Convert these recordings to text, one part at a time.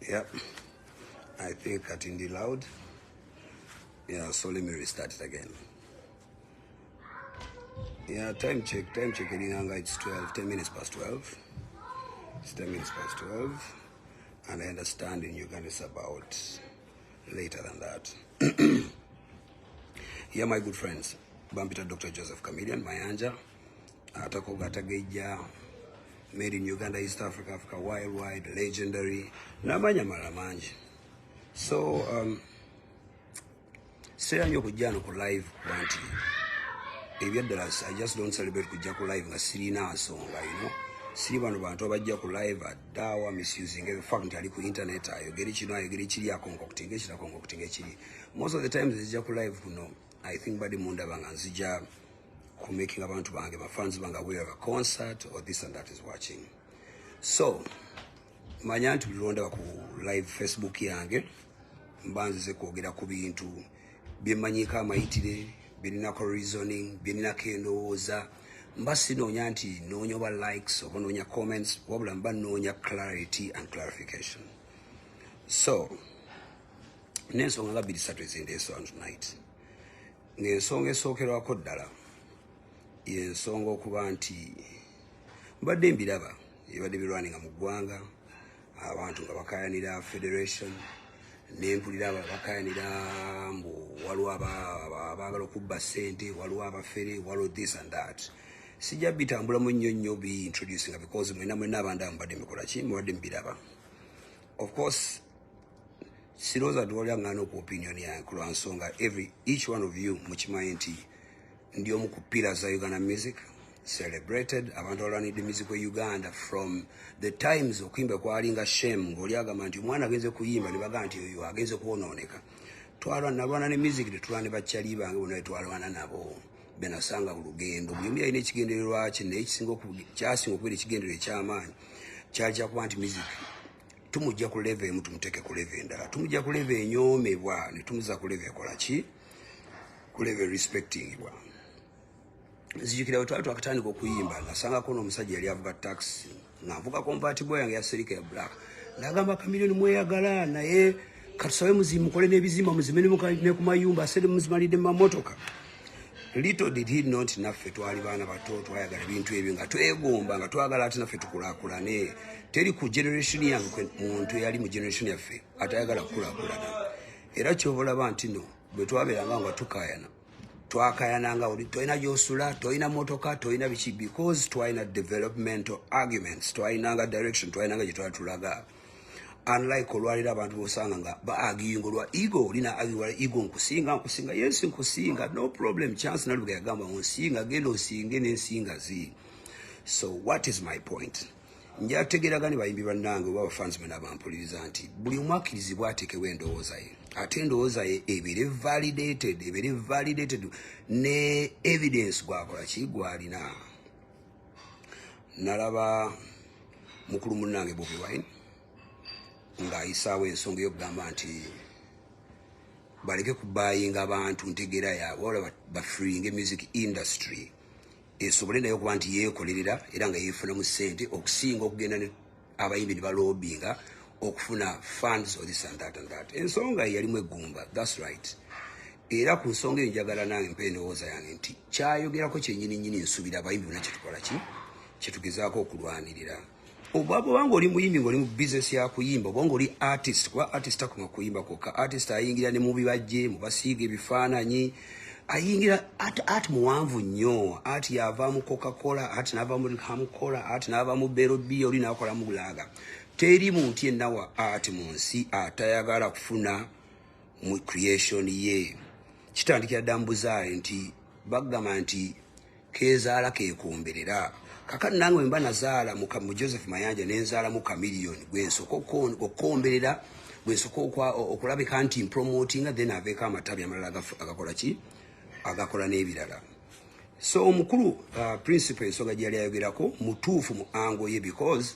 Yep. I think cutting the loud. Yeah, so let me restart it again. Yeah, time check. It's 10 minutes past 12. It's 10 minutes past 12. And I understand in Uganda it's about later than that. Yeah, my good friends. Bampita Dr. Joseph Chameleon, Mayanja. Atakoga Geja. Made in Uganda, East Africa, Africa, worldwide, legendary. Namanya Malamanji. So, Sera nyo kujja no ku live kwanti. Ebyaddala I just don't celebrate kujja ku live nga sirina nsonga, you know. Siri bano bantu abajja ku live addawa misusing the fact nti ali ku internet ayogera kino ayogera kiri concocting ekira concocting ekiri. Most of the times zijja ku live kuno, I think badi munda banga nzija ku making abantu bange my fans banga aware of a concert or this and that is watching. So manya nti bulonda ku live Facebook yange mbanze kwogera ku bintu byemanyika amayitire birinako reasoning birinako endowooza mbasi noonya nti noonya oba likes oba noonya comments wabula mba noonya clarity and clarification. So n'ensonga nga bbiri ssatu ezindeese on tonight. Ng'ensonga esookerwako ddala y'ensonga okuba nti mbadde mbiraba ebadde birwaninga mu ggwanga abantu nga bakayanira federation nempulira bakayanira mbu waliwo abaagala okubba ssente waliwo abafere waliwo this and that. Sijja bitambulamu nnyo bi introducing because mwena abandi mbadde mikola ki mbadde mbiraba. Of course siroza tuwalya ngano ku opinion yange ku lwansonga each one of you mukimanyi nti ndi omu ku pillars za Uganda music celebrated abantu abalwanidde music wa Uganda from the times okuyimba kwalinga shame ng'oli agamba nti omwana agenze kuyimba ne bagamba nti oyo agenze kwonooneka. Nalwana ne music tetulwana ne bakyali bange bonna twalwana nabo benasanga mu lugendo buli omu yalina ekigendererwa kye naye kyasinga okubeera ekigendererwa eky'amaanyi kyali kyakuba nti music tumujja ku level emu tumuteeke ku level endala tumujja ku level enyoomebwa ne tumuza ku level ekola ki ku level respectingibwa. Nzijukira bwe twali twakatandika okuyimba nasangako n'omusajja yali avuga taxi nga nvuga convertible yange ya serika ya black n'agamba Chameleon mweyagala naye katusabe muzimu mukole n'ebizimba muzime ne ku mayumba asede muzimalidde mu mamotoka. Little did he not naffe twali baana bato twayagala ebintu ebyo nga twegomba nga twagala ate naffe tukulaakulane. Teri ku generation yange muntu yali mu generation yaffe atayagala kukulaakulana. Era kyova olaba nti no bwe twabeeranga nga tukayana twakayananga oli toyina gy'osula toyina motoka toyina biki because twalina developmental arguments twalinanga direction twalinanga gye twatulaga. Unlike olwalira abantu bosanga nga baagiyinga olwa ego olina agiwala ego nkusinga yes nkusinga no problem chance naluga yagamba onsinga genda osinge n'ensinga zi. So what is my point? Njategeragani bayimbi bannange oba abafans bena bampuliriza nti buli omu akkirizibwa ateekewo endowooza ye ate endowooza ye ebere validated ne evidence gwakola ki gwalina. Nalaba mukulu munnange Bobi Wine ng'ayisaawo ensonga ey'okugamba nti baleke kubayinga abantu ntegera yaabwe wala bafreeing music industry esobole naye okuba nti yeekolerera era nga yeefunamu ssente okusinga okugenda abayimbi ne balobinga okufuna funds or this and that and that. Ensonga yalimu eggumba, that's right. Era ku nsonga eyo njagala nange mpa endowooza yange nti kyayogerako kyennyini nsubira abayimbi bonna kyetukola ki kyetugezaako okulwanirira. Obanga oli muyimbi ng'oli mu business ya kuyimba oba ng'oli artist kuba artist akuma kuyimba kwokka artist ayingira ne mu bibajje mu basiiga ebifaananyi ayingira ati muwanvu nnyo ati yava mu Coca-Cola ati n'ava mu Coca-Cola ati n'ava mu Berobi oli n'akola mu Bulaga. Teri muntu yenna wa ati mu nsi atayagala kufuna mu creation ye. Kitandikira dda mu buzaale nti bagamba nti keezaala keekomberera. Kakati nange mba nazaala mu Joseph Mayanja nenzaala mu Chameleon gwensoko okomberera gwensoko okulabika nti promoting then aveeko amatabi amalala agakola ki agakola n'ebirala. So omukulu principle ensonga gyali ayogerako mutuufu mu ango ye because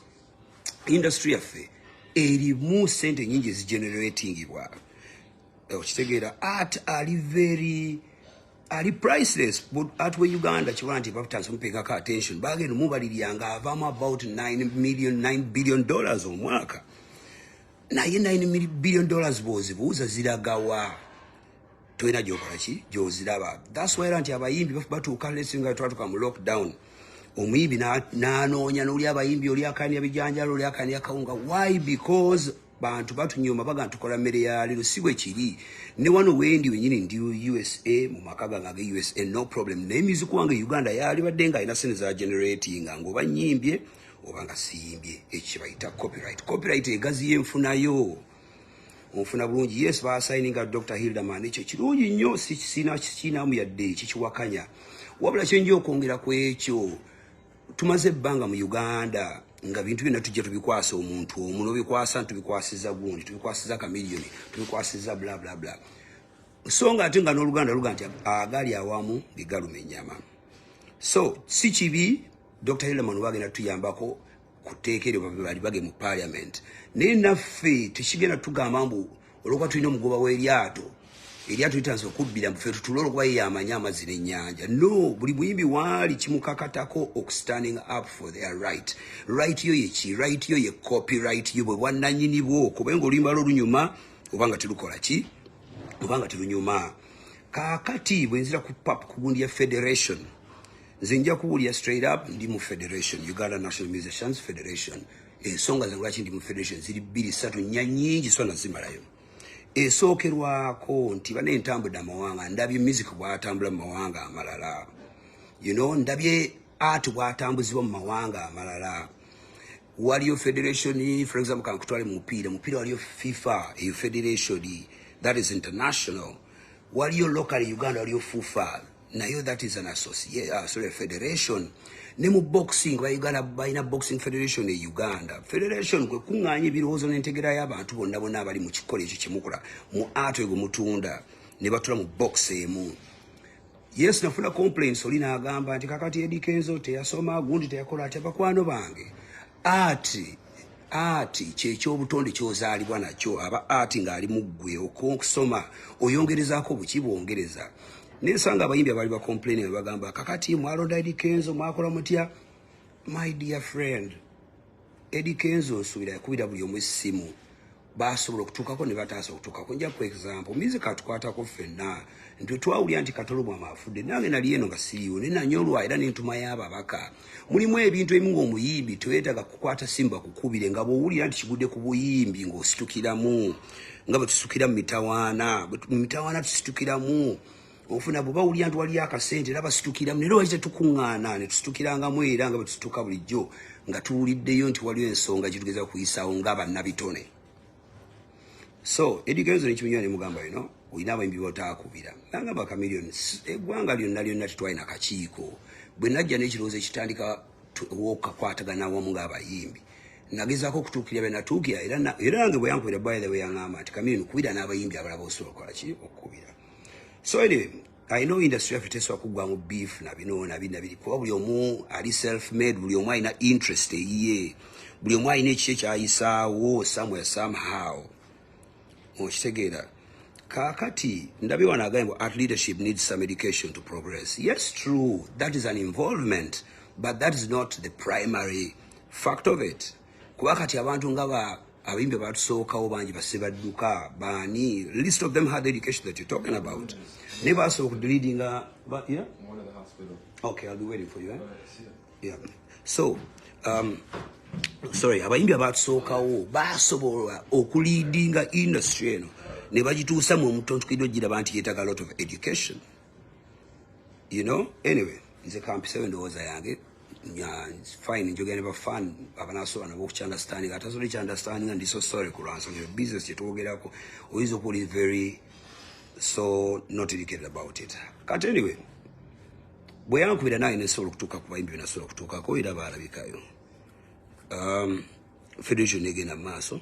industry yaffe erimu sente nyingi ezigeneratingibwa. Okitegeera art ali priceless but at we Uganda chiwana nti bafutanso mupekako attention bagenda mubaliryanga avamu about $9 billion omwaka. naye $9 billion bw'ozibuuza ziragawa toyina gyokola ki gy'oziraba. That's why era nti abayimbi batuuka lesinga twatuka mu lockdown omuyimbi n'anoonya n'oli abayimbi oli akanya bijanjalo oli akanya kawunga. Why? Because bantu batunyuma baga tukola mmere ya leero si bwe kiri. Ne wano wendi wenyini ndi USA mu maka gange age USA no problem. Naye music wange Uganda yali badde nga alina sente za generating ng'oba nnyimbye oba nga siyimbye ekyo bayita copyright. Copyright egazi yenfunayo onfuna bulungi. Yes, basigninga Dr. Hilderman ekyo kirungi nnyo sinaamu yadde kikiwakanya. Wabula kyenja okwongera ku ekyo tumaze ebbanga mu Uganda nga bintu byonna tujja tubikwasa omuntu omu n'obikwasa tubikwasiza gundi tubikwasiza kamiliyoni tubikwasiza bla bla bla. So nga ate nga n'Oluganda luga nti agali awamu bigaluma ennyama. So si kibi Dr. Hilderman bagenda tuyambako kuteekere bali bage mu parliament. Naye naffe tekigenda tugamba mbu olwokuba tulina omugoba w'eryato litanze okubbira muffe tutule olwokuba ye yamanya amazzi n'ennyanja. No, buli muyimbi waali kimukakatako standing up for their right. Right yo ye ki? Right yo ye copyright yo bwe bwannannyini bwo kubanga oluyimba lunyuma obanga terukola ki? Obanga terunyuma. Kaakati bwe nzira ku gundi ya federation nze nja kuwulira straight up ndi mu federation, Uganda National Musicians Federation. Ensonga zange lwaki ndi mu federation ziri 2-3 nnyingi so nazimalayo. Esookerwako nti bane entambudde amawanga ndabye music bw'atambula mu mawanga amalala. You know, ndabye art bw'atambuzibwa mu mawanga amalala. Waliyo federation, for example, kankutwale mu mupiira waliyo FIFA, eyo federation, that is international. Waliyo local Uganda waliyo FUFA, nayo that is an association, federation. Ne mu boxing wa Uganda bayina boxing federation e Uganda. Federation kwe kuŋŋaanya ebirowoozo n'entegera y'abantu bonna abali mu kikolo ekyo kimukola mu art ego mutunda ne batula mu box emu. Yes, nafuna complaints oli n'agamba nti kakati Eddie Kenzo teyasoma gundi teyakola ati abakwano bange. Art kyekyobutonde kyozaalibwa nakyo aba art ng'ali mu ggwe okusoma oyongerezaako buki bwongereza. Nesanga abayimbi abali ba complaining bagamba kakati mwalonda Eddie Kenzo mwakola mutya. My dear friend, Eddie Kenzo nsubira yakubira buli omu essimu basobola okutuukako ne bataasa okutuukako. Nja ku example music atukwatako ffenna nti twawulira nti Katolomwa amafudde nange nali eno nga siriiwo ne nanyolwa era n'entuma y'ababaka. Mulimu ebintu ebimu ng'omuyimbi teweetaaga kukwata simu bakukubire nga bw'owulira nti kigudde ku buyimbi ng'ositukiramu nga bwe tusitukira mu mitawaana tusitukiramu. Ofuna bwe bawulira nti waliyo akasente era basitukiramu ne lwaki tetukuŋŋaana ne tusitukirangamu era nga bwe tusituka bulijjo nga tuwuliddeyo nti waliyo ensonga gitugeza kuyisaawo nga bannabitone. So Eddie Kenzo nekimunywa ne mugamba olina abayimbi b'otaakubira. Nagamba Chameleon, eggwanga lyonna tetwalina kakiiko. Bwe najja n'ekirowoozo ekitandika wokakwatagana awamu ng'abayimbi nagezaako okutuukirira bye natuukira era nange bwe yankubira by the way yaŋŋamba nti Chameleon kubira n'abayimbi abalaba osobola okukola ki okukubira. So anyway, I know industry yaffe teswa kuggwamu beef na bino biri kuba buli omu ali self made, buli omu alina interest eyiye, buli omu alina ekiki ekyayisaawo somewhere somehow. Okitegeera kaakati ndabye wano agambye art leadership needs some education to progress. Yes, true, that is an involvement, but that is not the primary fact of it. Kuba kati abantu nga abimbe batusookawo bangi basebadduka baani, list of them had the education that you're talking about. Never asked leading yeah? One at the hospital. Okay, I'll be waiting for you. Yeah. So, sorry, abayimbi abatusookawo basobola okuleadinga industry eno ne bagituusa mu mutontukidde ogiraba nti yeetaaga a lot of education. You know? Anyway, nze kampisewo endowooza yange. Yeah, it's fine. You're getting a fun. I'm not so understanding. I totally understanding, and this so sorry, Kuran. So your business, you talk it up. Who is very so not educated about it. But anyway, we are with a 9 solo to Kakuba in a solo to Kakoida Barabikayo. Federation again a maso.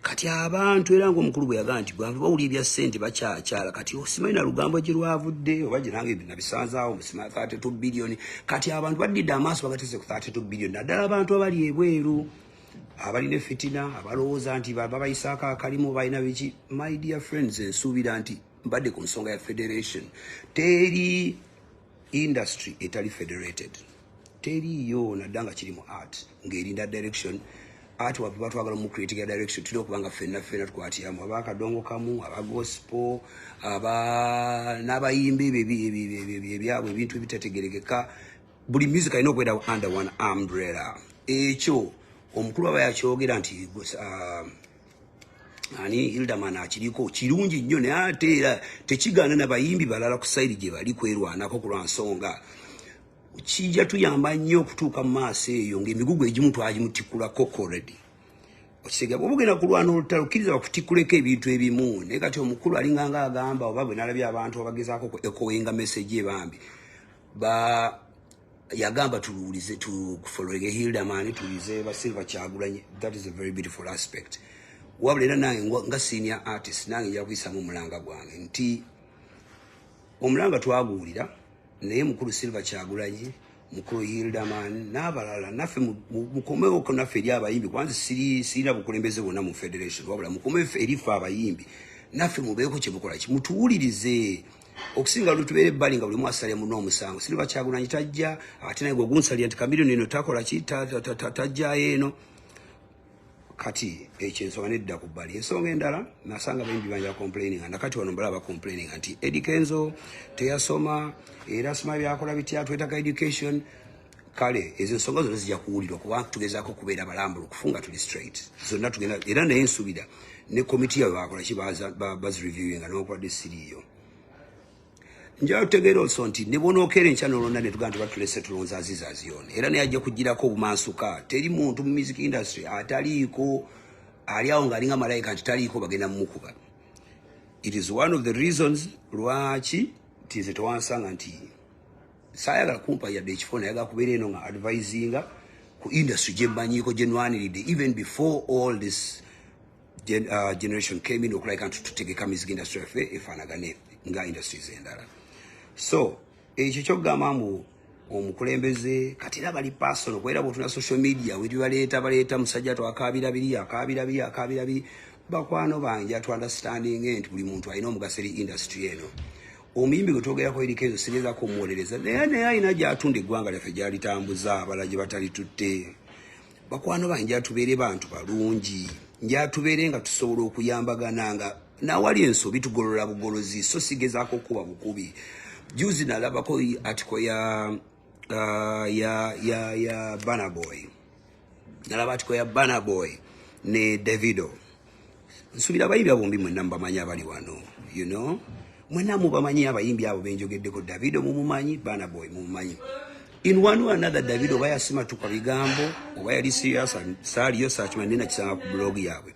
Kati abantu era ng'omukulu bwe yaganti bw'awulira ebya ssente bakyakyala kati osimanyi Lugamba gye lwavudde oba gye nange nabisanzaawo musima 32 billion kati abantu baddidde amaaso bagateze ku 32 billion naddala abantu abali ebweru abalina effitina abalowooza nti babayisaako akalimu balina biki. My dear friends, ensuubira nti mbadde ku nsonga ya federation. Teri industry etali federated, teriyo naddanga kiri mu art ng'erinda direction ati wapipa twagala mu creative direction tulio kubanga fenna tukwatiamu abaka dongo kamu aba gospel aba nabayimbi byabwe ebintu bitategerekeka buli music alina okwera under one umbrella ekyo omukulu aba yakyogera nti ani Hildaman akiriko kirungi nnyo naye ate era tekigaana n'abayimbi balala ku side gye bali kwerwanako ku lwansonga kijja tuyamba nnyo okutuuka mu maaso eyo ng'emigugu egimu twagimutikkulako already okisega bw'obugenda kulwana olutalo kkiriza bakutikkuleko ebintu ebimu naye kati omukulu alinganga agamba oba bwe nalabye abantu abagezaako ekowenga message ebambi yagamba tuluulize tufolowege Hildaman tulize ba Silver Kyagulanyi. That is a very beautiful aspect. Wabula era nange nga senior artist nange nja kuyisamu omulanga gwange nti omulanga twaguwulira naye mukulu Silver Kyagulanyi mukulu Hildaman n'abalala naffe mukomewo ko naffe eri abayimbi kwanza sirina bukulembeze bwonna mu federation wabula mukomewo erife abayimbi naffe mubeeko kye mukola ki mutuwulirize okusinga lutubeere ebbali nga buli mwasalya muno omusango Silver Kyagulanyi tajja ate naye gwe gunsalya nti Chameleone eno takola ki tajjayo eno kati ensonga nedda ku bbali ensonga endala nasanga bayimbi banja complaining nakati wano balaba complaining nti Eddie Kenzo teyasoma era sima byakola bitya twetaka education kale ezo ensonga zonna zijja kuwulirwa kuba tugezaako kubeera balambula okufunga tuli straight zonna tugenda era naye nsubira ne komiti yawe bakola ki bazireviewinga n'okwadde siriiyo njala tutegeera also nti ne bonookera enkya nolonda ne tugamba batulese tulonza Aziza Azione era naye ajja kugirako obumansuka teri muntu mu music industry ataliiko ali awo ng'alinga malayika nti taliiko bagenda mumukuba. It is one of the reasons lwaki ntize tewansanga nti saayagala kumpa yadde ekifo nayagala kubeera eno nga advisinga ku industry gye mmanyiiko gye nwaniride even before all this generation came in okulabika nti tutegeka music industry yaffe efaanagane nga industries endala. So ekyo kyokugamba mbu omukulembeze kati era bali personal kwera bwotuna social media we baleeta musajja twakabira biri bakwano banja to understanding nti buli muntu alina omugaso eri industry eno omuyimbi gwe twogerako eri Kenzo sigezaako omuwolereza naye alina gy'atunda eggwanga lyaffe gy'alitambuza abala gye batali tutte bakwano banja tubeere bantu balungi njatubeere nga tusobola okuyambagana nga nawali ensobi tugolola bugolozi so sigezaako okuba bukubi. Juzi nalabako article ya Burna Boy nalaba article ya Burna Boy ne Davido nsubira abayimbi abo bombi mwenna mubamanyi abali wano you know mwenna mubamanyi abayimbi abo benjogeddeko Davido mumumanyi Burna Boy mumumanyi in one or another Davido bayasima tuka bigambo oba yali serious saaliyo saachuma nena kisanga ku blog yaabwe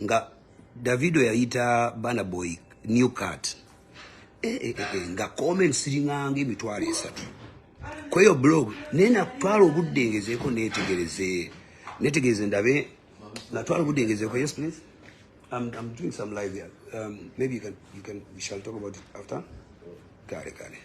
nga Davido yayita Burna Boy new cat nga comments siringange emitwalo 3 kwa hiyo blog nena twala obuddengezeeko netegereze ndabe natwala obuddengezeeko. Yes please. I'm doing some live here. Maybe we shall talk about it after. Kale.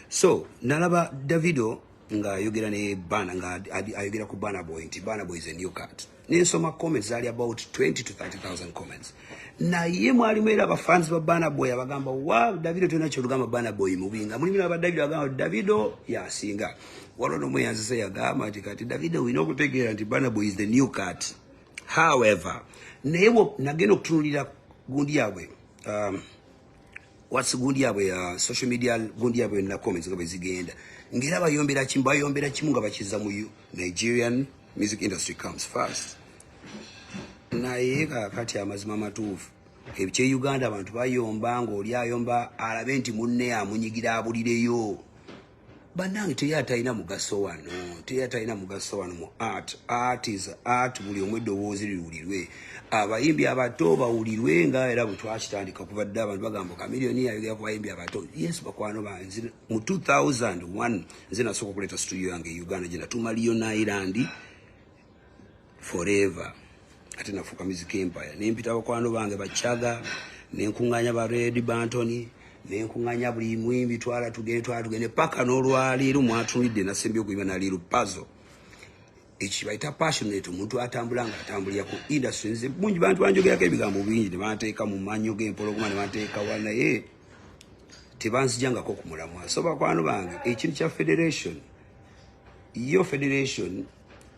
So nalaba Davido nga ayogera ne Burna nga ayogera ku Burna Boy nti Burna Boy is a new cat. Nensoma comments ali about 20 to 30,000 comments. Na ye mwalimu era abafans ba Burna Boy abagamba wow Davido tena kyolugamba Burna Boy mubinga mulimu aba Davido agamba Davido yasinga walono mweyanzise yagamba ati kati Davido we know kutegeera nti Burna Boy is the new cat. However nebo nagenda okutunulira gundi yabwe what's gundi yabwe social media gundi yabwe na comments nga bezigenda ngera bayombera kimu nga bakiza mu Nigerian music industry comes first. Naye kati amazima matuufu ebice Uganda abantu bayomba ng'oli ayomba alabe nti munne amunyigira abulireyo bannange teyatayina mugaso wano mu art is art buli omwe eddoboozi liwulirwe abayimbi abato bawulirwe nga era bwe twakitandika kubadde abantu bagamba Chameleone yayogera ku bayimbi abato. Yes bakwano banze mu 2001 nze nasooka okuleeta studio yange e Uganda gye natuma Lion Island forever ate nafuuka music empire nempita bakwano bange bachaga nenkunganya ba Red Bantoni nenkunganya buli mwimbi twala tugende paka n'olwaleero mwatunidde nasembye okuyiba na Lil Puzzle ekibaita passionate omuntu atambulanga atambulira ku industry nze bungi bantu banjogerako ebigambo bingi ne banteeka mu manyo g'empologoma ne banteeka wana ye tebanzijangako ku mulamwa. So bakwano bange ekintu kya federation yo federation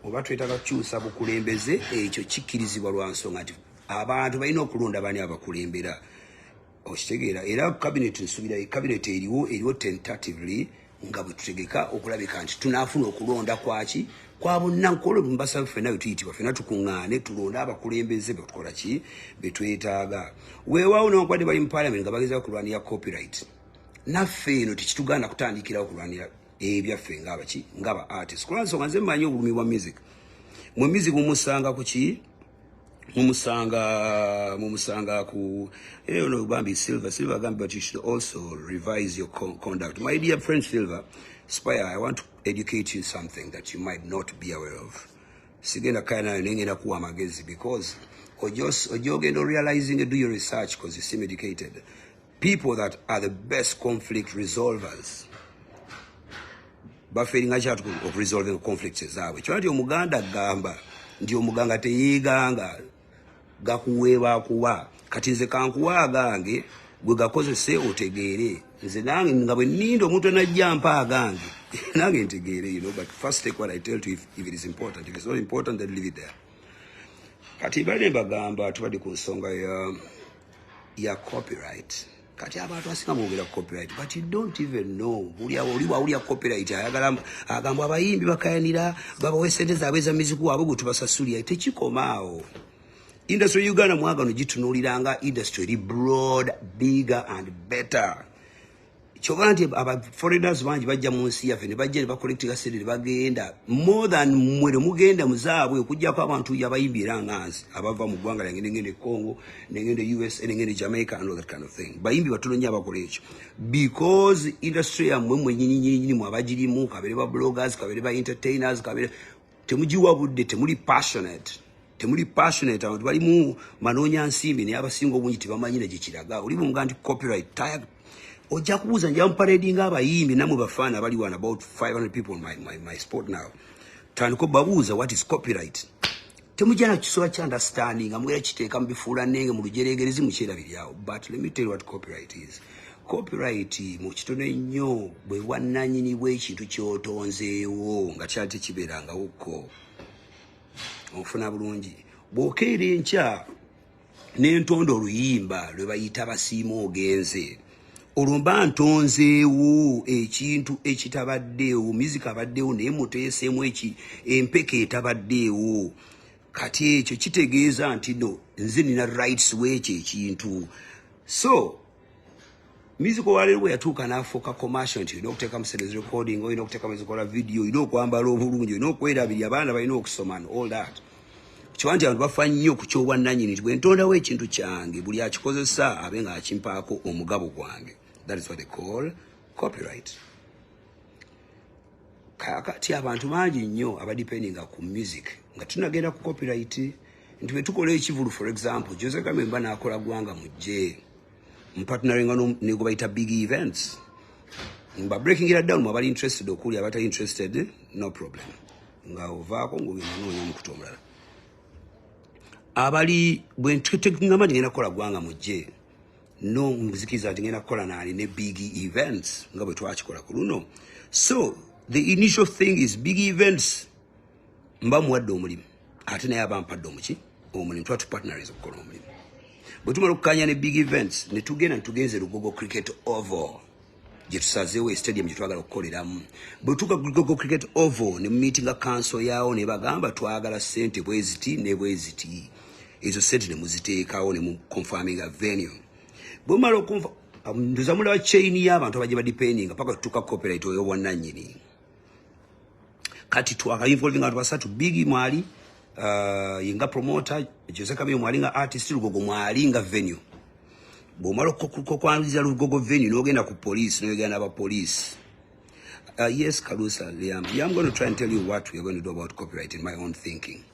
oba twetaaga kukyusa bukulembeze ekyo kikkirizibwa lwa nsonga nti abantu balina okulonda bani abakulembera okitegeera era cabinet nsuubira cabinet eriwo tentatively nga bwe tutegeka okulabika nti tunaafuna okulonda kwaki kwa bonna nkolo mbasaba ffenna bwe tuyitibwa ffenna tukuŋŋaane tulonde abakulembeze betukola ki betwetaaga weewaawo n'onkwadde bali mu parliament nga bagezao kulwanira copyright naffe eno tekituganda kutandikirawo kulwanira ebyaffe ngaabaki ngaba artist kulwa nsonga nze mmanyi obulumi bwa music mwe music mumusanga ku ki mumusanga ku no bambi silver gambi, but you should also revise your conduct. My dear friend Silver Spire, I want to educate you something that you might not be aware of. Sigenda kana nengena kuwa magezi because ojogendo realizing do your research because you seem educated. People that are the best conflict resolvers bafering out of resolving conflicts zaabwe kyati omuganda gamba ndi omuganga teyeeganga gakuweeba kuwa kati nze kankuwa gange gwe gakozese otegeere nze nange nga bwe nninda omuntu najja mpa agange nange ntegeere, you know, but first take what I tell you if it is important. If it's not important, then leave it there. Kati bale bagamba tubadde ku nsonga ya copyright. Kati abantu asinga mwogera copyright, but you don't even know. Ulia copyright agamba abayimbi bakayanira babawe sente zaabwe za miziku wabwe gwe tubasasulira tekikomaawo. Industry Uganda mwagano gitunuliranga industry eri broad, bigger and better. Kyova nti aba foreigners bangi bajja mu nsi yaffe ne bajja ne bakolektinga sente ne bagenda more than mwere mugenda muzaabwe okujjako abantu yabayimbira nganzi abava mu ggwanga lyange nengende Congo nengende USA nengende Jamaica and all that kind of thing. Bayimbi batono nnyo abakola ekyo because industry yamwe mwenyini mu abagirimu kabere ba bloggers kabere ba entertainers kabere temugiwa budde temuli passionate abantu bali mu manoonya nsimbi naye abasinga obungi tebamanyi ne gikiraga oli mu nti copyright tag oja kubuza njamu parading abayimbi namwe bafaana bali wana about 500 people on my sport now tandiko babuza what is copyright temujana kisoba cha understanding amwera kiteeka mbifuula nenge mu lujeregerezi mu kyerabiryawo. But let me tell you what copyright is. Copyright mu kitone nnyo bwe wannanyini bw'ekintu kyotonzeewo nga kyali kibeeranga uko ofuna bulungi bw'okeera enkya n'entondo oluyimba lwe bayita basiima ogenze olumba ntonzeewo ekintu ekitabaddeewo muzika abaddeewo naye muteeseemu empeke etabaddeewo kati ekyo kitegeeza nti no nze nina rights w'ekyo ekintu. So musical waleero bwe yatuuka n'afuuka commercial nti olina okuteekamu series recording olina okuteekamu ezikola video olina okwambala obulungi olina okwerabirya abaana balina okusoma and all that. Kiwanti abantu bafa nnyo ku kyobwannannyini nti bwe ntondawo ekintu kyange buli akikozesa abe nga akimpaako omugabo gwange. That is what they call copyright. Kakati abantu bangi nnyo abadependinga ku music nga tunagenda ku copyright nti bwe tukola ekivulu. For example, Joseph Kamemba n'akola gwanga mujje partnering ne go bayita big events mba breaking it down mwabali interested okuli abata interested no problem nga ovaako ng'ogendanoonya omukutu omulala abali bwe ntutekingamba nti ngenda kukola gwanga mujje no muzikiriza nti ngenda kukola naani ne big events nga bwe twakikola ku luno. So the initial thing is big events mba muwadde omulimu ate naye abampadde omulimu tuba tupartneriza okukola omulimu. Bwe tumala okukanya ne big events ne tugenda nitugenze Lugogo Cricket Oval gye tusazeewo stadium gye twagala okukoleramu. Bwe tuka Lugogo Cricket Oval ne meetinga council yawo ne bagamba twagala ssente bweziti ne bweziti ezo ssente ne muziteekawo ne mu confirminga venue. Bwe mala okunfa ndoza mulaba chain y'abantu abajje badependinga paka tutuuka copyright oyo bwannannyini. Kati twaka-involving abantu basatu big mwali yinga promoter Joseph Kamemba mwali nga artist Lugogo mwali nga venue. Bw'omala okwaniriza Lugogo venue n'ogenda ku police n'ogenda aba police. Yes, Kalusa, I'm going to try and tell you what we're going to do about copyright in my own thinking.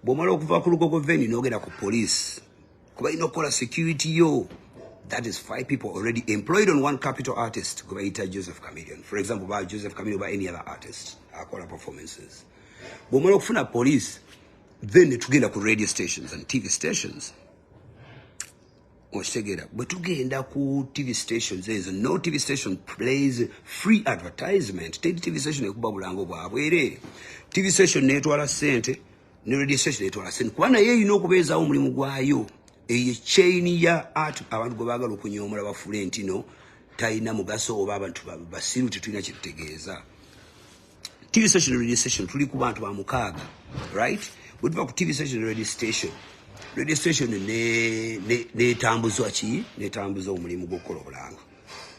Bw'omala okuva ku Lugogo venue n'ogenda ku police kuba ino kola security yo. That is 5 people already employed on one capital artist. Kubaita Joseph Chameleon. For example, by Joseph Chameleon, by any other artist. Akola performances. Bw'omala okufuna police, then tugenda ku radio stations and TV stations. Oshtegera bwe tugenda ku TV stations ezo, no TV station plays free advertisement. TV station ekuba bulango bwabwere, TV station netwala sente ne radio station netwala sente kuba naye erina okubeezaawo omulimu gwayo. Eyo chain ya art abantu gwe baagala okunyoomola bafuule nti no talina mugaso oba abantu basiru tetulina kyetutegeeza. TV station radio station tuli ku bantu ba mukaaga, right? Bwe tuva ku TV station radio station netambuzwa ki? Netambuzwa omulimu gw'okukola obulango.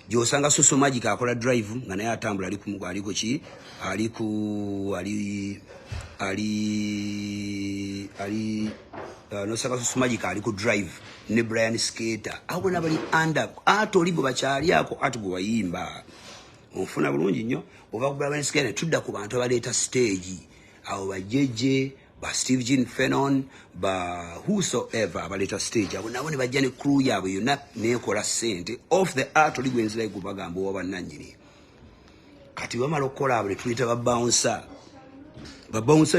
Gy'osanga Soso Magic akola drive nga naye atambula aliko ki? Nosanga Soso Magic aliko drive ne Brian Skater. Abo nabali under ate oli bwe bakyali ako ate gwe wayimba. Onfuna bulungi nnyo. Ova ku Brian Skater tudda ku bantu abaleeta stage. Abo bajeje ba Steve Jean Fenon ba whosoever abaleta stage abo nabo ne bajja ne crew yaabwe yonna nekola sente off the art oli gwenzira ikubagamba oba nanyini. Kati bamala okukola abo ne tuyita ba bouncer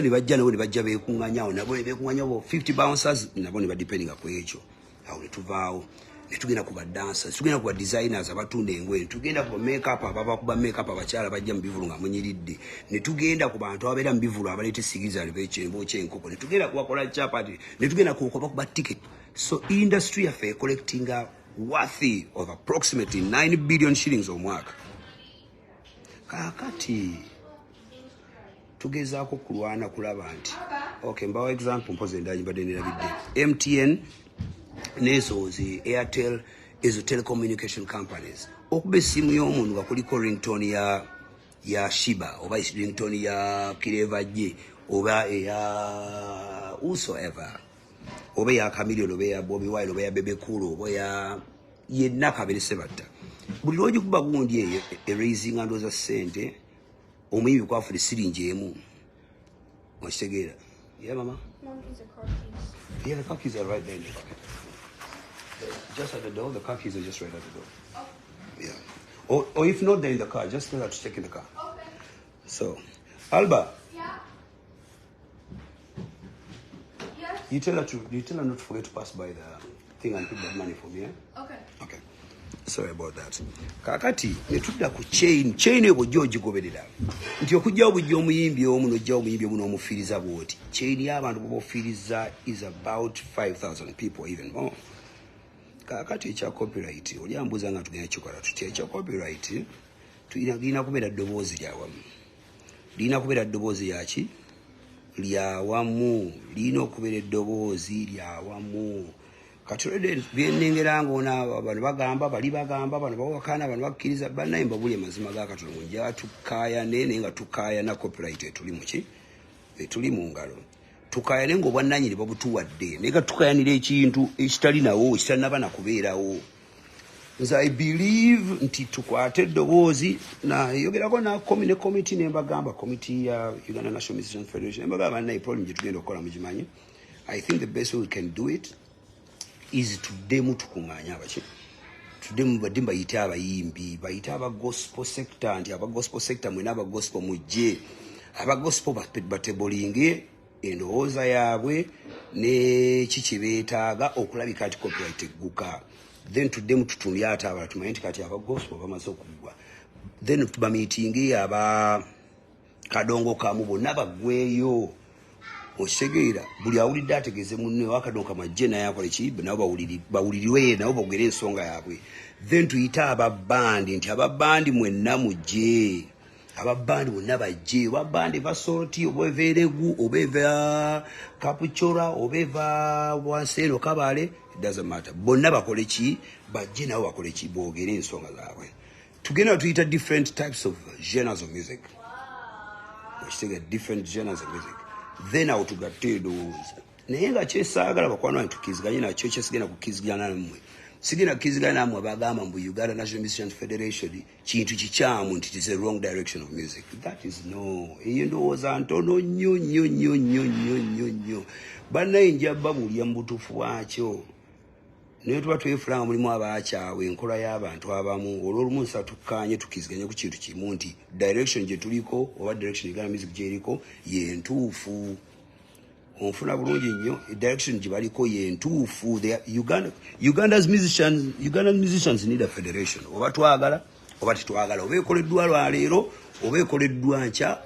ne bajja nabo ne bajja beekunganyaawo nabo ne beekunganyaawo 50 bouncers nabo ne badependinga ku ekyo. Awo ne tuvaawo ne tugenda ku ba dancers, tugenda ku ba designers abatunda engoye, tugenda ku makeup ababa ku ba makeup abakyala bajja mu bivulu nga munyiridde, ne tugenda ku bantu ababeera mu bivulu abaleeta sigiriza bekyembo kyenkoko, ne tugenda ku bakola chapati, ne tugenda ku ba ticket. So industry yaffe collecting a worthy of approximately 9 billion shillings omwaka. Kakati tugezaako kulwana kulaba nti okay, mbawa example mpoze ndaji mbadde nerabidde MTN nezo zi Airtel ezo telecommunication companies okuba esimu y'omuntu nga kuliko ringtone ya sheebah oba ringtone ya kirevajje oba ya whosoever oba ya Chameleon oba ya Bobby Wine oba ya Bebe Cool oba ya yenna kabere sebatta buli lwogi kuba gundi eyo raising andoza sente omuyimbi kwafuna siringi emu. Okitegeera? Yeah, mama? Mom, these are car keys. Yeah, the car keys are right there in the pocket. Just at the door, the car keys are just right at the door. Oh. Yeah. Or if not, they're in the car. Just tell her to check in the car. Okay. So, Alba. Yeah. Yes. You tell her not to forget to pass by the thing and put that money for me, yeah? Okay. Okay. Sorry about that. Kakati netudda ku chain ebo George goberera. Nti okujja obujja omuyimbi omu n'ojja omuyimbi omu n'omufiiriza bwoti. Chain y'abantu b'ofiiriza is about 5,000 people even more. Kakati ekya copyright oli ambuza nga tugenda kikola tutya ekya copyright tulina kubeera ddoboozi lyawamu. Lina kubeera ddoboozi yaki? Lyawamu. Lina okubeera eddoboozi lyawamu. Kati byenengeranga ona abantu bagamba bali bagamba bano bawakana abantu bakkiriza bannaye mbabuli amazima ga Katonda nja tukaya nene nga tukaya na copyright etuli muki etuli mu ngalo tukaya nengo bwannanyiri babutuwadde nega tukayanira ekintu ekitali nawo kitanaba na kubeerawo. Nze I believe nti tukwate eddoboozi na yogerako na committee nembagamba committee ya Uganda National Musicians Federation nembagamba bannaye problem gye tugenda okukola mugimanyi. I think the best way we can do it is tudemu tukunganya abaki tudemu badimba yita abayimbi bayita aba gospel sector nti aba gospel sector mwena aba gospel mujje aba gospel batebolinge endowooza yaabwe ne kikibeetaaga okulabika ati copyright egguka then tudemu tutumye ate abala tumanyi nti kati aba gospel bamaze okugwa then tubamiitinge aba kadongo kamu bonna baggweyo. Okitegeera buli awulidde ategeeze munne wakadonka majje naye akola ki nabo bawuliriwe nabo bogere ensonga yaabwe then tuyita ababandi nti ababandi mwenna mujje ababandi bonna bajje ababandi basoroti oba everegu oba eva kapuchora oba eva wansero kabale it doesn't matter bonna bakole ki bajje nabo bakole ki bogere ensonga zaabwe. Tugenda tuyita different types of genres of music. Okitegeera different genres of music. Then out to get those. Nenga chesaagala bakwana ntukiziganye nakyo kyesigenda kukizigana namwe. Sigenda kukizigana namwe bagamba mbu Uganda National Musicians Federation kintu kikyamu nti it is a wrong direction of music. That is no. Eyo ndowooza ntono nnyo. Bannaye njaba mulya mbutufu wakyo. Naye tuba twefulanga mulimu abaakyawe enkola y'abantu abamu olw'olumu nsatukkanye tukiziganya ku kintu kimu nti direction gye tuliko oba direction Uganda music gyeriko ye ntuufu. onfuna bulungi nnyo direction gye baliko yentuufu. Uganda's musicians need a federation. Oba twagala oba tetwagala, oba ekoleddwa lwaleero oba ekoleddwa nkya,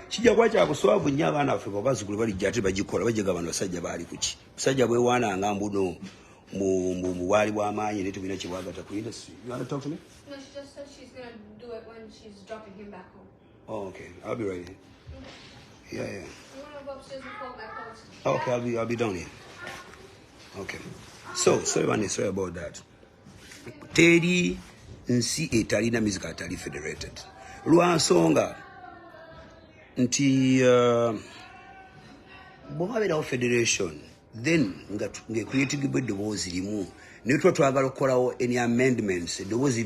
kijja kuba kyakuswavu nnyo abaana baffe babazzukulu balijja ate bagikola bajjaga bano basajja baali kuki. Musajja bwewaananga mbuno mu bwali bw'amaanyi ne tubina kyebwagata ku industry. You want to talk to me? No, she just said she's going to do it when she's dropping him back home. Oh, okay. I'll be right here. Yeah. You want to go upstairs and call back home? Okay, I'll be down here. Okay. So, sorry about that. Teri nsi etalina music atali federated. Lwa nsonga nti bw'abeerawo federation then nga creating eddoboozi limu naye tuba twagala okukolawo any amendments eddoboozi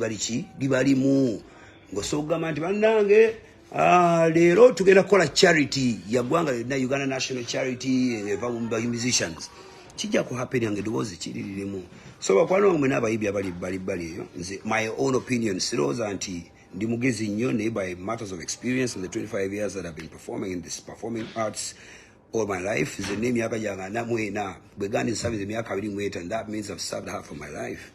liba limu ng'osogamba nti bannange leero tugenda kukola charity ya ggwanga lyonna, Uganda National Charity eva mu musicians, kijja kuhappenia nga eddoboozi kiri lirimu. So bakwano mwe n'abayibi abali eyo, nze my own opinion sirowooza nti ndi mugezi nnyo, naye by matters of experience in the 25 years that I've been performing in this performing arts all my life, is the name yaka janga na mwena began in service emyaka 28, and that means I've served half of my life.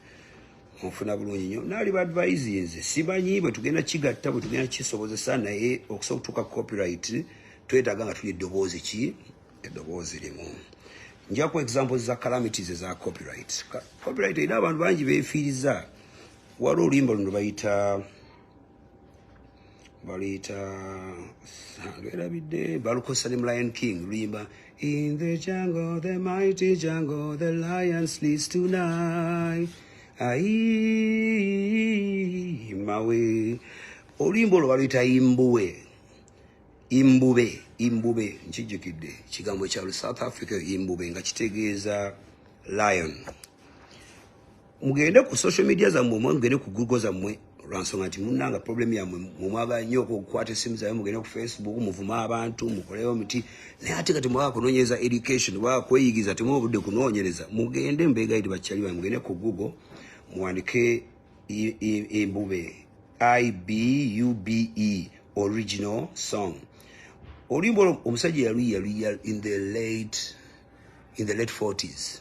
Onfuna bulungi nnyo nali ba advise nze sibanyi bwe tugenda kigatta bwe tugenda kisobozesa naye okusobola okutuuka copyright twetaaga nga tuli eddoboozi limu. Nja ku examples za calamities za copyright. Copyright era abantu bangi beefiiriza. Waliwo oluyimba luno baluyita balukosa ne Lion King luyimba in the jungle, the mighty jungle, the lion sleeps tonight. Ai mawe oluyimba olwo baluyita imbube nkijjukidde kigambo kya South Africa imbube nga kitegeeza lion. Mugende ku social media zammwe, mugende ku Google zammwe lwansonga nti munnanga problem yammwe mumwagala nnyo okukwata essimu zammwe, mugende ku Facebook muvuma abantu mukolewo muti, naye ate kati mwagala kunoonyereza education, mwagala kweyigiza temwa obudde kunoonyereza, mugende mbeegayidi bakyali bammwe, mugende ku Google muwandike imbube IBUBE original song. Oluyimba omusajja yaluyiya in the late 40s.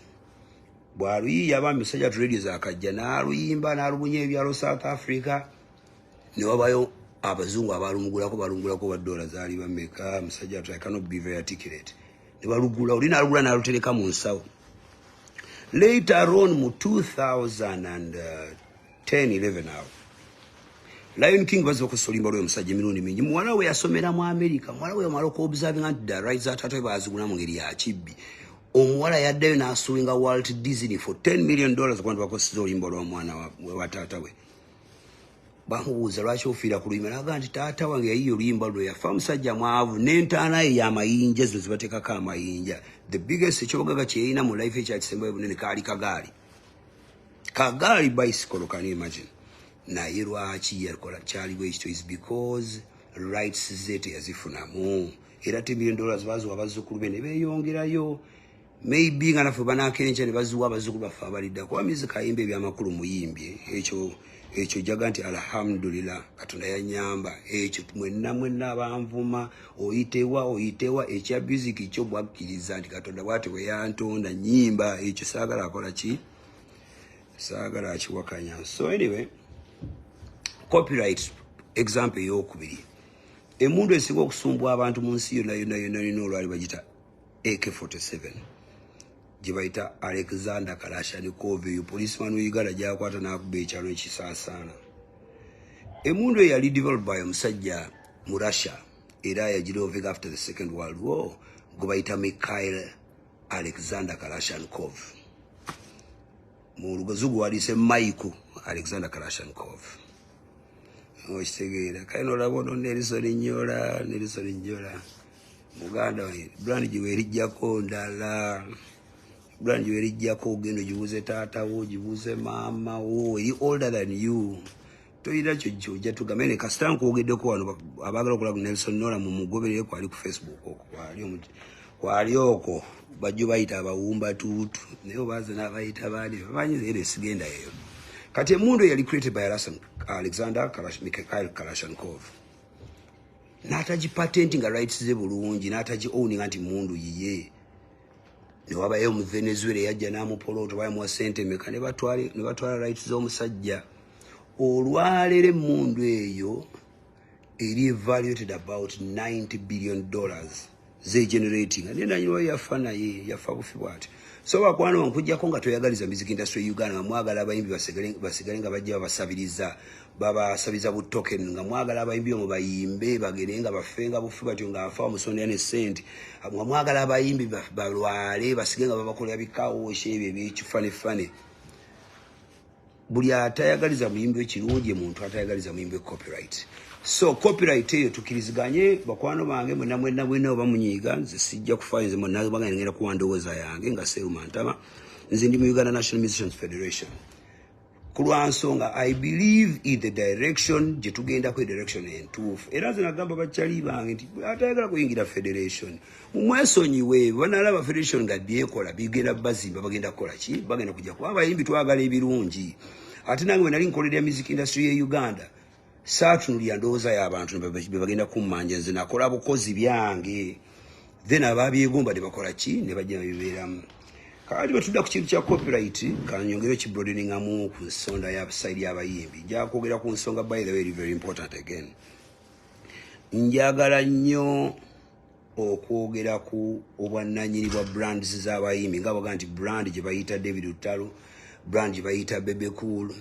Bwaluyiya abaami musajja tu radio zakajja n'aluyimba n'alubunya ebyalo South Africa, ne wabayo abazungu abalungulako $1 zaali bameka. Musajja tu I cannot be very articulate. Ne balugula oli n'alugula n'alutereka mu nsawo. Later on mu 2010-11 now Lion King was okusolimba lwe musajja emirundi mingi. Muwala we yasomera mu America, muwala we yamala okuobservinga nti the rights ataatwe baazigula mu ngeri ya kibbi. Omuwala yaddayo n'asuwinga Walt Disney for $10 million kwanti bakoseza oluyimba lw'omwana wa taata we. Bamubuuza lwaki ofiira ku luyimba, n'agamba nti taata wange yayiye oluyimba lwe, yafa musajja mwavu n'entaana ye y'amayinja zino zibateekako amayinja. The biggest ekyobugaga kye yalina mu life ekyakisembayo bunene kaali kagaali bicycle, can you imagine? Naye lwaki yakola kyaliwo ekyo is because rights ze teyazifunamu. Era $10 million baziwa abazzukulu be ne beeyongerayo. Maybe nga naffe banaakenkya ne baziwa abazzukulu baffe abalidda kuba mizika ayimba ebyamakulu muyimbye. Ekyo jaga nti alhamdulillah Katonda yanyamba. Ekyo mwenna abanvuma oyitewa ekya music kyo bwakkiriza nti Katonda bw'ati bwe yantonda nnyimba. Ekyo saagala akola ki? Saagala akiwakanya. So anyway, copyright example ey'okubiri. Emundu esinga okusumbwa abantu mu nsi yonna olwali bagita AK-47. Gye bayita Alexander Kalashnikov, eyo policeman w'Uganda gy'akwata n'akuba ekyalo ekisaasaana. Emundu eyo yali developed by omusajja mu Russia era yagirovega after the Second World War, gwe bayita Mikhail Alexander Kalashnikov. Mu lugazungu waliise Michael Alexander Kalashnikov. Okitegeera kayino olabona Nelson Nyola Muganda we brand gye weerijjako ndala, brand gye weerijjako ogenda ogibuuze taata wo, ogibuuze maama wo, eri older than you. Toyira kyo gy'ojja tugambe ne kasita nkwogeddeko wano abaagala okulaba Nelson Nyola mu mugoberere kwali ku Facebook okwo kwali okwo bajjo bayita abawumba tuutu naye obaaza n'abayita baali bamanyi era esigenda eyo. Kati emundu yali created by Alexander Mikhail Kalashnikov. N'atagipatentinga rights ze bulungi, n'atagiowninga nti mundu yiye. ne wabayo mu Venezuela yajja n'amupolooto bayamuwa ssente meka ne batwala rights z'omusajja. Olwaleero emmundu eyo eri evaluated about $90 billion ze generating. Ate nanyuma yafa naye yafa bufi bwati. So bakwano nkujjako nga toyagaliza music industry Uganda nga mwagala abayimbi basigale nga bajja babasabiriza bu token nga mwagala abayimbi mu bayimbe bagere nga bafenga bufi batyo nga afa omusonda ne sente nga mwagala abayimbi balwale basige nga babakolera bikawoshe ebyo ebyekifane. Buli atayagaliza muyimbi ekirungi muntu atayagaliza muyimbi copyright. So copyright eyo tukiriziganye bakwano bange mwenna bamunyiga nze sijja kufaanyize mwenna bagenda ngenda kuwandowooza yange nga Seuma Ntama nze ndi mu Uganda National Musicians Federation. Kulwa nsonga I believe in the direction gye tugenda ku direction entuufu. Era nze nagamba bakyali bange nti atayagala kuyingira federation mumwesonyiwe banalaba federation nga byekola bigenda bazimba bagenda kukola ki bagenda kujja kuba abayimbi twagala ebirungi. Ate nange bwe nali nkolera music industry ye Uganda saatunulya ndowooza y'abantu be bagenda kummanja nze nakola bukozi byange then ababyegomba ne bakola ki ne bajja bibeeramu. Kati batudda ku kintu kya copyright kanyongere kibroadeningamu ku nsonda ya side y'abayimbi. Nja kwogera ku nsonga by the way very important again. Njagala nnyo okwogera ku obwannannyini bwa brands z'abayimbi nga baga nti brand gye bayita David Lutalo, brand gye bayita Bebe Cool,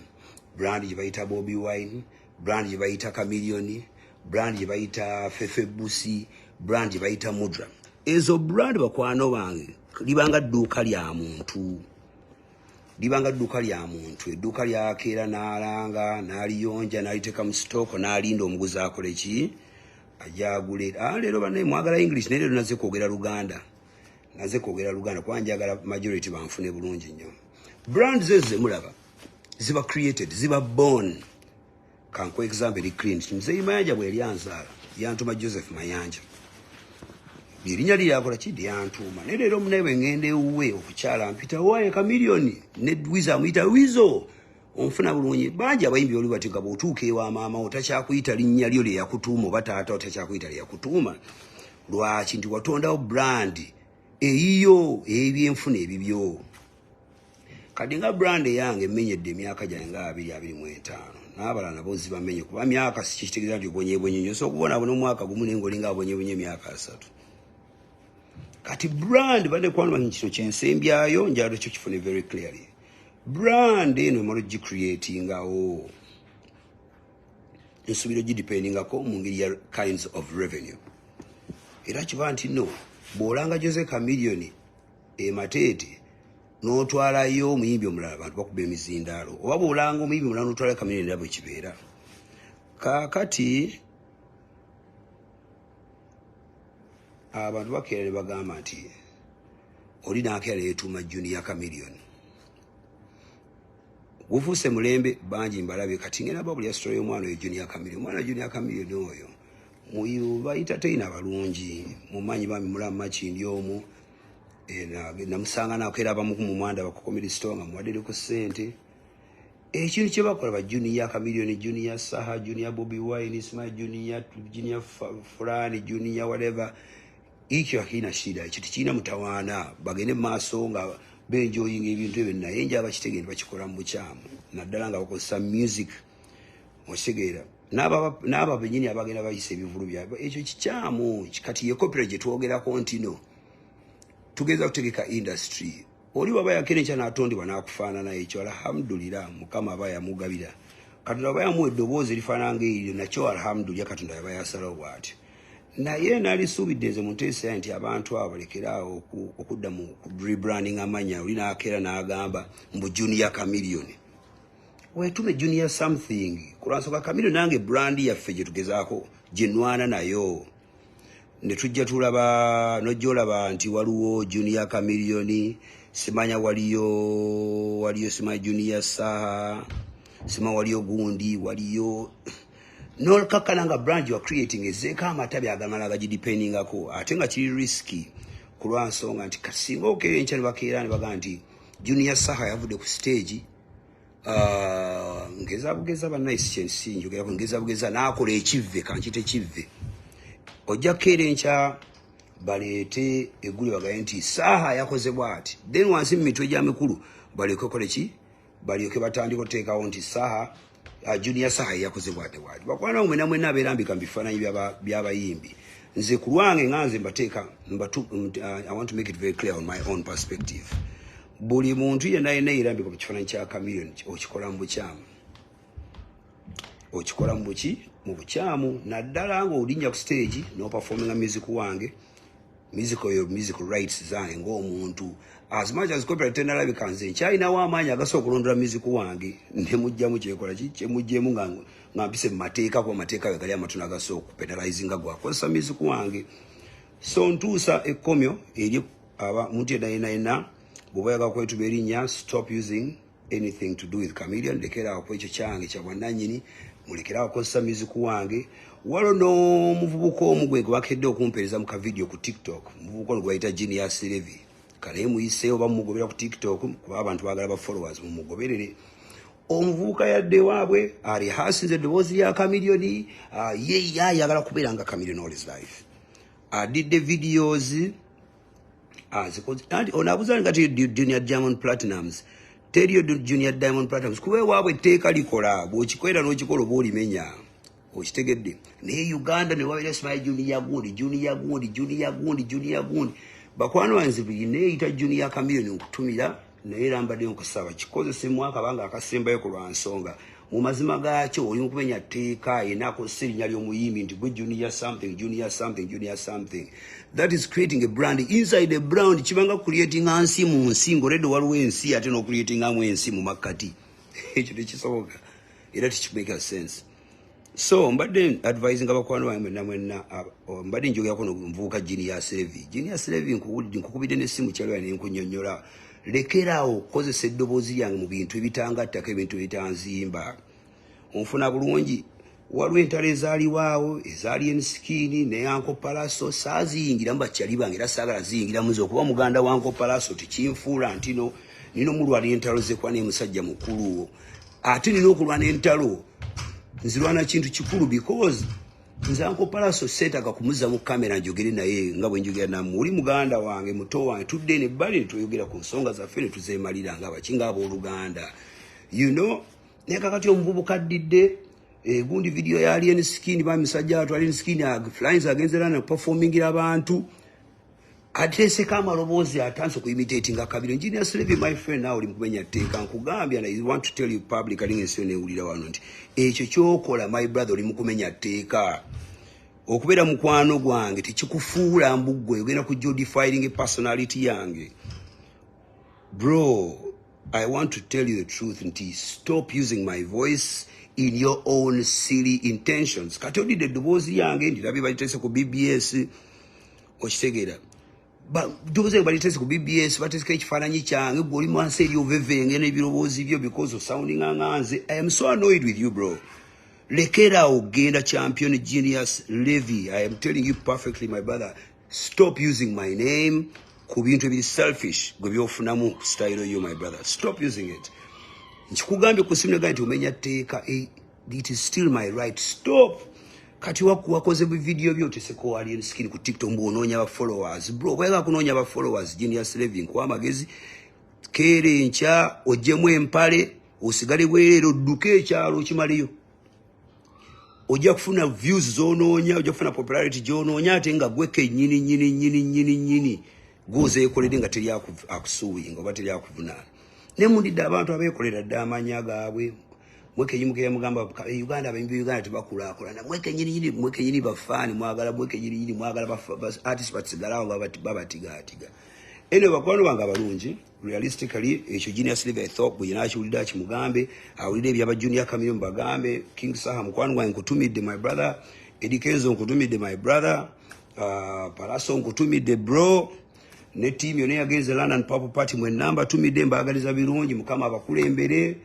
brand gye bayita Bobby Wine, brand gye bayita Chameleon, brand gye bayita Fefe Busi, brand gye bayita Mudra. Ezo brand bakwano bange libanga dduuka lya muntu. Edduuka lyakeera n'alanga n'aliyonja n'aliteeka mu sitooko n'alinda omuguzi akole ki ajagule. Leero banne mwagala English naye leero naze kwogera Luganda kuba njagala majority banfune bulungi nnyo. Brands ezo zemulaba ziba created, ziba born. Kanko example eri Clint Mzee Mayanja bwe yali anzaala yantuma Joseph Mayanja. Birinya lyakola ki lyantuma. Ne leero munaye bwe ngende ewuwe okukyala mpita waaye Chameleon ne Wizo amuyita Wizo onfuna bulungi. Bangi abayimbi oli bati nga bw'otuuka ewa maama otakyakuyita linnya lyo lye yakutuuma oba taata otakyakuyita lye yakutuuma. Lwaki nti watondawo brand eyiyo ebyenfuna ebibyo. Kati nga brand eyange emenyedde emyaka gyange nga 225 n'abalala nabo zibamenye kuba myaka sikitegeeza nti obonyebonye nnyo so okubona n'omwaka gumu nengolinga abonyebonye emyaka 3. Kati brand bade kwano kino kyensembyayo njalo kyo kifune very clearly. Brand eno emalo gicreatingawo ensubiro gidependingako mu ngeri ya kinds of revenue. Era kiba nti no bw'olanga Jose Chameleon Mateete n'otwalayo omuyimbi omulala abantu bakuba emizindaalo oba bw'olanga omuyimbi omulala n'otwalayo Chameleon era bwe kibeera. Kaakati abantu bakeera ne bagamba nti oli n'akeera yeetuuma Junior Chameleon. Gufuuse mulembe bangi mbalabe kati ngenda babulya story y'omwana oyo Junior Chameleon. Omwana Junior Chameleon oyo muyu bayitateina abalungi mumanyi bami mulamu makindi omu namusanga nakeera abamu ku mumwanda bakukomedi store nga muwaddeeko ssente. Ekintu kye bakola ba Junior Chameleon, Junior Saha, Junior Bobby Wine, Smile Junior Fulani, Junior whatever. Ikyo hakina shida ekintu kiina mutawaana bagende maaso nga benjoyinga ebintu ebyo naye njaba kitegende bakikola mu bukyamu naddala nga bakozesa music osegera n'aba benyini abagenda bayisa ebivulu byabwe ekyo kikyamu. Kati ye copyright gye twogerako ntino tugeza kutegeka industry oli baba yakene kyana atondibwa n'akufaanana ekyo alhamdulillah mukama aba yamugabira katonda aba yamuwa eddoboozi erifaananga eryo nakyo alhamdulillah katonda yaba yasalawo bw'atyo. Naye nalisuubidde nze munteesa nti abantu abo balekeraawo okudda mu rebranding amanya oli n'akeera n'agamba mbu Junior Chameleon. Weetume Junior something kulwansonga Chameleon nange brand yaffe gye tugezaako gye nnwana nayo ne tujja tulaba nojjolaba nti waliwo Junior Chameleon simanya waliyo simanya Junior Saha simanya waliyo gundi waliyo no kakalanga brand you are creating ezeka amatabi agamala gidependingako ate nga kiri risky kulwansonga nti kasinga okerencha ne bakeera ne baga nti Junior Saha yavudde ku stage ngeza bannayisi kyensinjo ngeza n'akola ekivve kankite kivve ojja kerencha baleete eggulu bagaye nti saaha yakoze bw'ati, then wansi mu mitwe gya mikulu balyoke kole ki, balyoke batandika okuteekawo nti saaha junior saaha yakoze bw'ati bw'ati. Bakwana mwena mwena abeerambika mu bifaananyi by'abayimbi. Nze ku lwange nga nze mbateeka I want to make it very clear on my own perspective. Buli muntu yenna yenna yeerambika mu kifaananyi kya chameleon okikola mu bukyamu. Okikola mu buki? Mu bukyamu. Naddala ng'olinnya ku stage n'operforminga music wange, musical rights zange ng'omuntu. As much as copyright tenalabika nze nkyalinawo amaanyi agasobola okulondera music wange ne mujjamu kyekola ki, kyemuggyemu nga mpise mu mateeka, kuba amateeka be gali amatono agasobola okupenalizinga gwakozesa music wange. So ntuusa ekkomyo eri muntu yenna bw'oba oyagala kwetuba erinnya, stop using anything to do with chameleon. Lekeraawo ku ekyo kyange kya bwannannyini, mulekerawo kukozesa music wange. Waliwo n'omuvubuka omu gwe bakedde okumpeereza mu kavidiyo ku TikTok, omuvubuka ono gwe bayita Genius Levy. Kale muyiseeyo oba mumugobera ku TikTok kuba abantu baagala ba followers mumugoberere. Omuvubuka yadde waabwe alihasinze eddoboozi lya chameleon, ye ayagala kubeera nga chameleon all his life. Adidde videos onabuza ngati Junior Diamond Platinums. Teriyo Junior Diamond Platinums kuba waabwe etteeka likola, bw'okikwera n'okikola oba olimenya. Okitegedde. Naye Uganda ne wabeera Smile Junior Gundi. Bakwano wanze bineeyita Junior Chameleon okutumira naye rambadde nkusaba kikozese mwaka banga akasembayo ku lwa nsonga. Mu mazima gaakyo oli mu kumenya tteeka yenna akozesa erinnya ly'omuyimbi nti gwe Junior something. That is creating a brand inside a brand. Kibanga creating ansi mu nsi ng'oledde waliwo ensi ate n'ocreatingamu ensi mu makkati. Ekyo tekisoboka era tekimeka sense. So mbadde advising abakwano bange mwenna mbadde njogerako n'omuvubuka Genius Levy nkukubidde n'essimu kyalwa ne nkunnyonnyola. Lekeraawo okukozesa eddoboozi lyange mu bintu ebitangattako, ebintu ebitanzimba. Onfuna bulungi. Waliwo entalo ezaaliwaawo ezaali ensikini ne Uncle Palaso saaziyingiramu bakyali bange era saagala ziyingiramu zo kuba muganda wa Uncle Palaso tekinfuula nti nino mulwana entalo ze kwa ne musajja mukulu. Ate nina okulwana entalo nzirwana kintu kikulu because nze Uncle Palaso seetaaga kumuza mu kamera njogere naye nga bwe njogera nammwe. Oli muganda wange, muto wange, tudde n'ebbali ne tweyogera ku nsonga zaffe ne tuzeemalira ng'abakinga abooluganda. You know, naye kakati omuvubuka addidde gundi video ya alien skin ba misajja watu alien skin flying agenzera na performing abantu. Address kama robozi atanso ku imitating akabiro. Genius Levy my friend now oli mkumenya teka nkugambya na I want to tell you public ali nsiyo ne ulira wano nti ekyo kyokola my brother oli mkumenya teka. Okubeera mukwano gwange tekikufuula mbugwe ogenda kujja defining personality yange. Bro, I want to tell you the truth nti stop using my voice in your own silly intentions. Kati odidde eddoboozi yange ndirabe baliteese ku BBS okitegeera. Doze balitese ku BBS batesika ekifaananyi kyange gwe oli mwansi eri ovevenge n'ebirowoozi byo because of sounding nganze. I am so annoyed with you, bro. Lekeraawo genda champion Genius Levy. I am telling you perfectly, my brother. Stop using my name ku bintu ebiri selfish gwe byofunamu style you, my brother. Stop using it. Nkikugambye ku simu negambye nti omenya tteeka. It is still my right. Stop. Kati wakoze video byo teseko alien skin ku TikTok mbonoonya ba followers. Bro, bwega kunoonya ba followers Genius Levy kwa magezi kere ncha ojemu empale osigale bwerero duke ekyalo kimaliyo. Ojja kufuna views zonoonya, ojja kufuna popularity jonoonya ate nga gweke nyini goze ekolere nga teri akusuuyinga oba teri akuvunana. Ne mundidde abantu abeekolera dda amanya gaabwe. Mweke yimukira mugamba Uganda abimbi Uganda tebakulakulana. Mweke nyini bafani mwagala mweke nyini mwagala artists batsigalawo babatiga. Ene bakwano banga balungi realistically ekyo Genius Levy I thought bwe yinakiwulira kimugambe awulira ebyaba Junior Chameleon bagambe. King Saha mukwano wange nkutumidde my brother. Edikenzo nkutumidde my brother. Palaso nkutumidde bro. Ne team yone yagenze London Purple Party mwe namba tumidde mbagaliza birungi mukama abakulembere.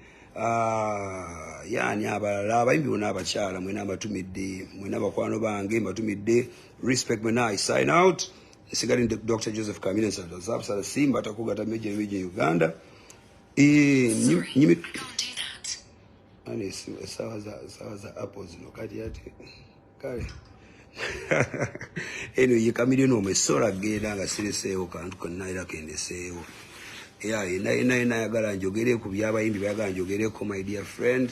Yani abalala abayimbi bonna abakyala mwena abatumidde mwena bakwano bange mbatumidde. Respect mwena I sign out. Nsigali Dr. Joseph Chameleon Sala Simba atakugata meje Uganda. Nyimi ani sawa za apples no kati yati kale Anyway, you come in on my soul again, I say, can't neither can they say, yeah, ina gala njogere ku by'abayimbi baga njogere ko my dear friend.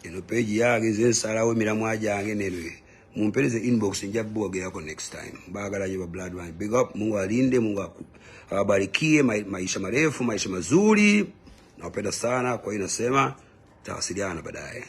Eno page yange zensalawo miramu ajange neno. Mumpereze inbox nja bwogera ko next time. Bagala nyo blood one. Big up, Mungu alinde, Mungu awabarikie maisha marefu, maisha mazuri. Nawapenda sana, kwa hiyo nasema tawasiliana baadaye.